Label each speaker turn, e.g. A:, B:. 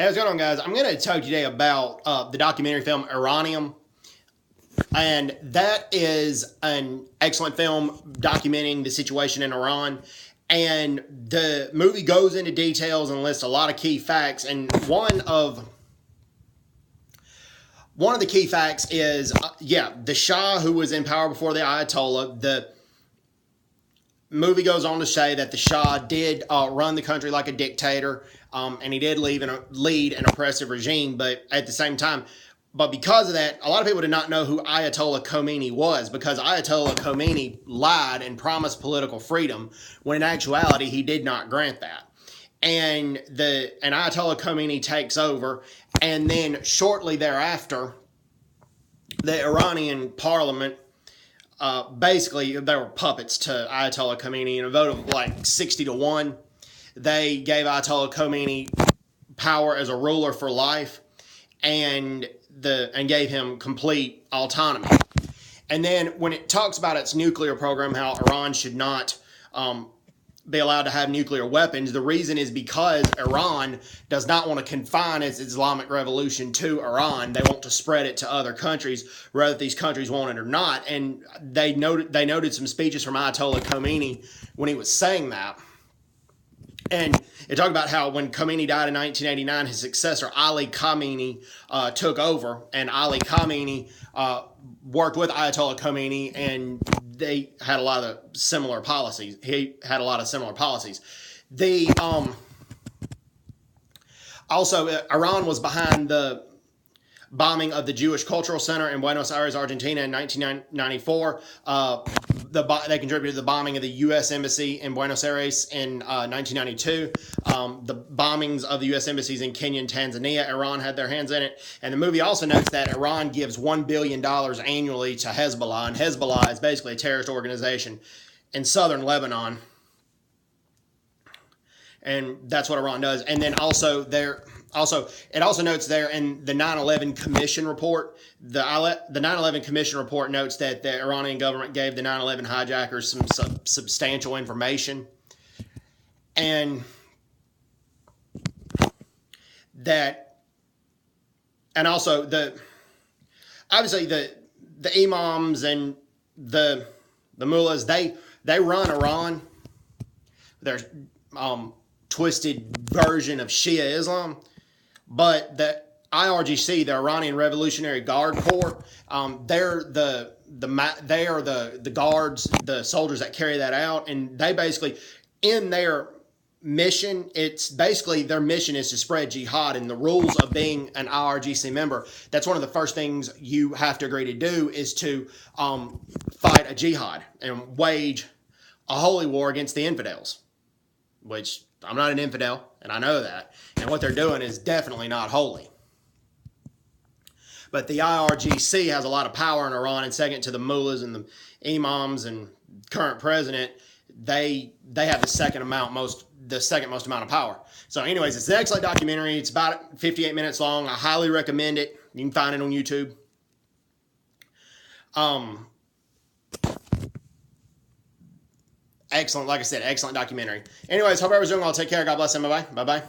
A: Hey, what's going on, guys? I'm going to talk today about the documentary film Iranium. And that is an excellent film documenting the situation in Iran. And the movie goes into details and lists a lot of key facts. And one of the key facts is, the Shah, who was in power before the Ayatollah. The movie goes on to say that the Shah did run the country like a dictator, and he did lead an oppressive regime, but at the same time, because of that, a lot of people did not know who Ayatollah Khomeini was, because Ayatollah Khomeini lied and promised political freedom, when in actuality, he did not grant that. And Ayatollah Khomeini takes over, and then shortly thereafter, the Iranian parliament, basically, they were puppets to Ayatollah Khomeini in a vote of like 60-1. They gave Ayatollah Khomeini power as a ruler for life, and gave him complete autonomy. And then when it talks about its nuclear program, how Iran should not be allowed to have nuclear weapons, the reason is because Iran does not want to confine its Islamic revolution to Iran. They want to spread it to other countries, whether these countries want it or not. And they noted some speeches from Ayatollah Khomeini when he was saying that. And it talked about how when Khomeini died in 1989, his successor, Ali Khamenei, took over. And Ali Khamenei worked with Ayatollah Khomeini, and they had a lot of similar policies. He had a lot of similar policies. Also, Iran was behind the bombing of the Jewish Cultural Center in Buenos Aires, Argentina in 1994. They contributed to the bombing of the U.S. Embassy in Buenos Aires in 1992. The bombings of the U.S. embassies in Kenya and Tanzania, Iran had their hands in it. And the movie also notes that Iran gives $1 billion annually to Hezbollah, and Hezbollah is basically a terrorist organization in southern Lebanon. And that's what Iran does. And then it also notes there in the 9/11 Commission report, the 9/11 Commission report notes that the Iranian government gave the 9/11 hijackers some substantial information, and also the imams and the mullahs, they run Iran. They're twisted version of Shia Islam. But the IRGC, the Iranian Revolutionary Guard Corps, they are the guards, the soldiers that carry that out, and they basically, in their mission, their mission is to spread jihad. And the rules of being an IRGC member, that's one of the first things you have to agree to do, is to fight a jihad and wage a holy war against the infidels, which I'm not an infidel, and I know that. And what they're doing is definitely not holy. But the IRGC has a lot of power in Iran, and second to the mullahs and the imams and current president, they have the second most amount of power. So anyways, it's an excellent documentary. It's about 58 minutes long. I highly recommend it. You can find it on YouTube. Excellent, like I said, excellent documentary. Anyways, hope everyone's doing well. Take care. God bless them. Bye-bye. Bye-bye.